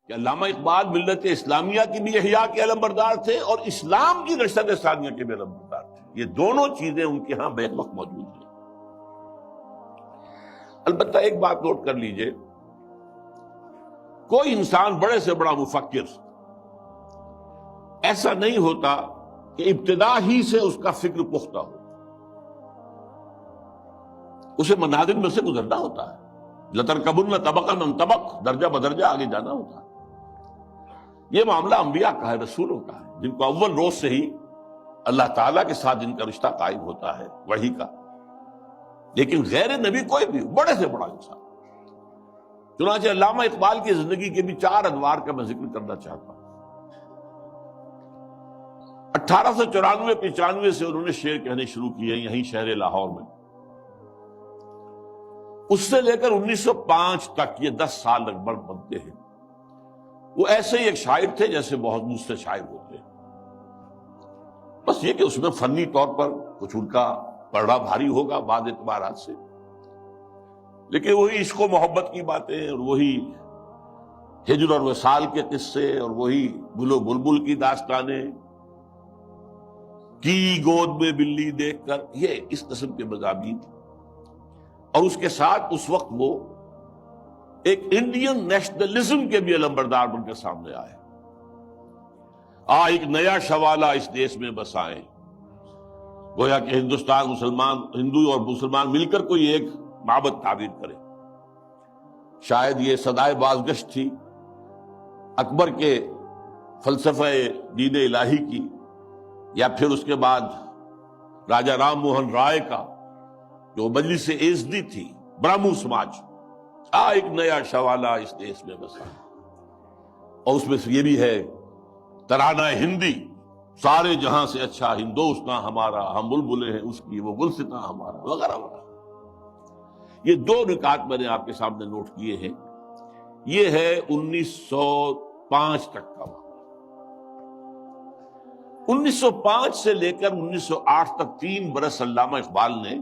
کہ علامہ اقبال ملت اسلامیہ کی بھی احیاء کے علمبردار تھے اور اسلام کی نشست ثانیہ کے بھی علمبردار تھے. یہ دونوں چیزیں ان کے ہاں بیک وقت موجود ہیں. البتہ ایک بات نوٹ کر لیجئے، کوئی انسان بڑے سے بڑا مفکر ایسا نہیں ہوتا کہ ابتدا ہی سے اس کا فکر پختہ ہو. اسے منازل میں سے گزرنا ہوتا ہے. لَتَرْكَبُنَّ طَبَقًا عَنْ طَبَقٍ، درجہ بدرجہ آگے جانا ہوتا ہے. یہ معاملہ انبیاء کا ہے، رسولوں کا ہے، جن کو اول روز سے ہی اللہ تعالیٰ کے ساتھ جن کا رشتہ قائم ہوتا ہے وحی کا. لیکن غیر نبی کوئی بھی بڑے سے بڑا انسان. چنانچہ علامہ اقبال کی زندگی کے بھی 4 ادوار کا میں ذکر کرنا چاہتا ہوں. 1894-95 سے انہوں نے شعر کہنے شروع کیے یہیں شہر لاہور میں. اس سے لے کر 1905 تک یہ 10 سال لگ بھگ بنتے ہیں. وہ ایسے ہی ایک شاعر تھے جیسے بہت دوسرے شاعر ہوتے ہیں. بس یہ کہ اس میں فنی طور پر کچھ ان کا پڑھنا بھاری ہوگا بعض اعتبارات سے، لیکن وہی عشق و محبت کی باتیں اور وہی ہجر اور وصال کے قصے اور وہی گل و بلبل کی داستانیں، کی گود میں بلی دیکھ کر، یہ اس قسم کے مضامین. اور اس کے ساتھ اس وقت وہ ایک انڈین نیشنلزم کے بھی علمبردار بن کے سامنے آئے. ایک نیا شوالہ اس دیش میں بسائیں، گویا کہ ہندوستان مسلمان، ہندو اور مسلمان مل کر کوئی ایک معبد تعمیر کرے. شاید یہ صدائے بازگشت تھی اکبر کے فلسفہ دین الہی کی، یا پھر اس کے بعد راجہ رام موہن رائے کا جو مجلس ایزدی تھی، برہمو سماج. ایک نیا شوالہ اس دیش میں بسا. اور اس میں سے یہ بھی ہے ترانہ ہندی، سارے جہاں سے اچھا ہندوستاں ہمارا، ہم بلبلیں ہیں اس کی، وہ گلستاں ہمارا، وغیرہ وغیرہ. یہ 2 نکات میں نے آپ کے سامنے نوٹ کیے ہیں. یہ ہے 1905 تک کا وقت. 1905 سے لے کر 1908 تک 3 برس علامہ اقبال نے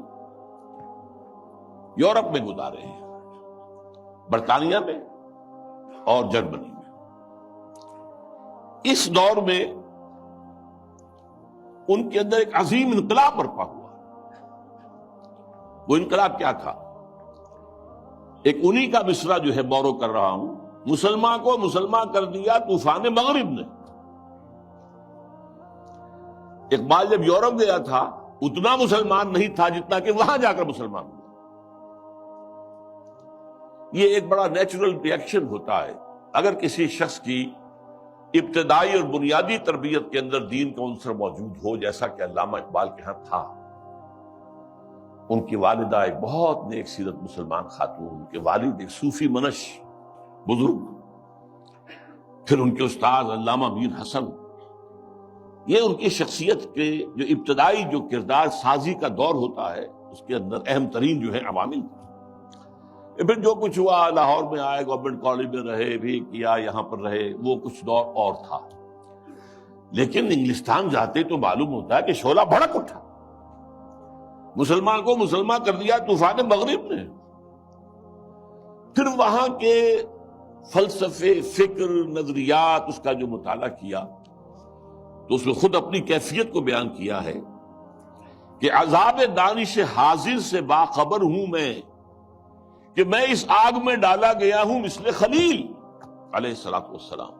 یورپ میں گزارے ہیں، برطانیہ میں اور جرمنی میں. اس دور میں ان کے اندر ایک عظیم انقلاب برپا ہوا. وہ انقلاب کیا تھا؟ ایک انہی کا مصرع جو ہے بورو کر رہا ہوں، مسلمان کو مسلمان کر دیا طوفان مغرب نے. اقبال جب یورپ گیا تھا اتنا مسلمان نہیں تھا جتنا کہ وہاں جا کر مسلمان ہوا. یہ ایک بڑا نیچرل ری ایکشن ہوتا ہے اگر کسی شخص کی ابتدائی اور بنیادی تربیت کے اندر دین کا عنصر موجود ہو، جیسا کہ علامہ اقبال کے ہاں تھا. ان کی والدہ ایک بہت نیک سیرت مسلمان خاتون، ان کے والد ایک صوفی منش بزرگ، پھر ان کے استاد علامہ میر حسن. یہ ان کی شخصیت کے جو ابتدائی جو کردار سازی کا دور ہوتا ہے اس کے اندر اہم ترین جو ہے عوامل. پھر جو کچھ ہوا، لاہور میں آئے، گورنمنٹ کالج میں رہے بھی کیا، یہاں پر رہے، وہ کچھ دور اور تھا. لیکن انگلستان جاتے تو معلوم ہوتا ہے کہ شعلہ بھڑک اٹھا. مسلمان کو مسلمان کر دیا طوفان مغرب نے. پھر وہاں کے فلسفے، فکر، نظریات، اس کا جو مطالعہ کیا تو اس میں خود اپنی کیفیت کو بیان کیا ہے کہ عذاب دانش حاضر سے باخبر ہوں میں کہ میں اس آگ میں ڈالا گیا ہوں مثل خلیل علیہ الصلوۃ والسلام.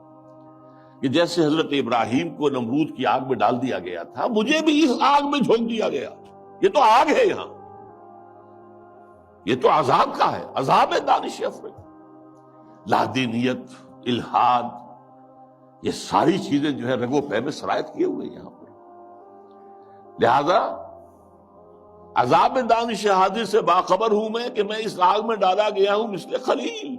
کہ جیسے حضرت ابراہیم کو نمرود کی آگ میں ڈال دیا گیا تھا، مجھے بھی اس آگ میں جھونک دیا گیا. یہ تو آگ ہے، یہاں یہ تو عذاب کا ہے، عذاب دانش افریقہ. لادینیت، الحاد، یہ ساری چیزیں جو ہے رگ و پے میں سرایت کیے ہوئے یہاں پر. لہذا عذاب دانش حاضر سے باخبر ہوں میں کہ میں اس آگ میں ڈالا گیا ہوں مثل خلیل.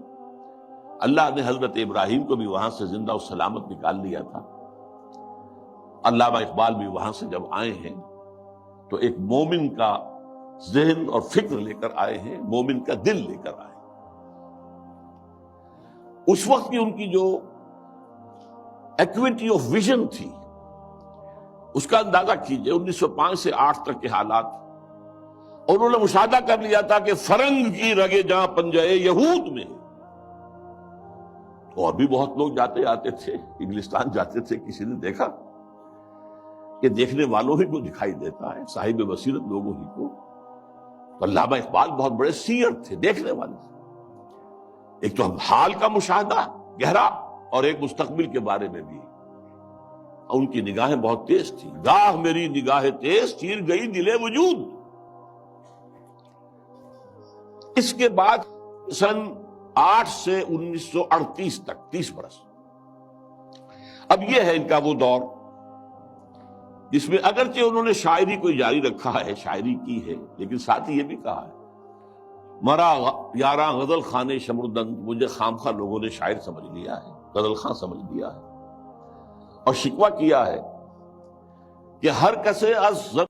اللہ نے حضرت ابراہیم کو بھی وہاں سے زندہ و سلامت نکال لیا تھا. علامہ اقبال بھی وہاں سے جب آئے ہیں تو ایک مومن کا ذہن اور فکر لے کر آئے ہیں، مومن کا دل لے کر آئے. اس وقت کی ان کی جو ایکویٹی آف ویژن تھی اس کا اندازہ کیجئے. 1905 سے 8 تک کے حالات، اور انہوں نے مشاہدہ کر لیا تھا کہ فرنگ کی رگے جہاں پنجے یہود میں. اور بھی بہت لوگ جاتے آتے تھے، انگلستان جاتے تھے، کسی نے دیکھا کہ دیکھنے والوں ہی کو دکھائی دیتا ہے، صاحب بصیرت لوگوں ہی کو. تو علامہ اقبال بہت بڑے سیر تھے، دیکھنے والے تھے. ایک تو حال کا مشاہدہ گہرا اور ایک مستقبل کے بارے میں بھی. اور ان کی نگاہیں بہت تیز تھی. گاہ میری نگاہ تیز چیر گئی دل وجود. اس کے بعد سن 8 سے 1938 تک 30 برس. اب یہ ہے ان کا وہ دور جس میں اگرچہ انہوں نے شاعری کو جاری رکھا ہے، شاعری کی ہے، لیکن ساتھ ہی یہ بھی کہا ہے مرا یاراں غزل خانے شمردند، مجھے خامخواہ لوگوں نے شاعر سمجھ لیا ہے، غزل خاں سمجھ لیا ہے. اور شکوہ کیا ہے کہ ہر کسے از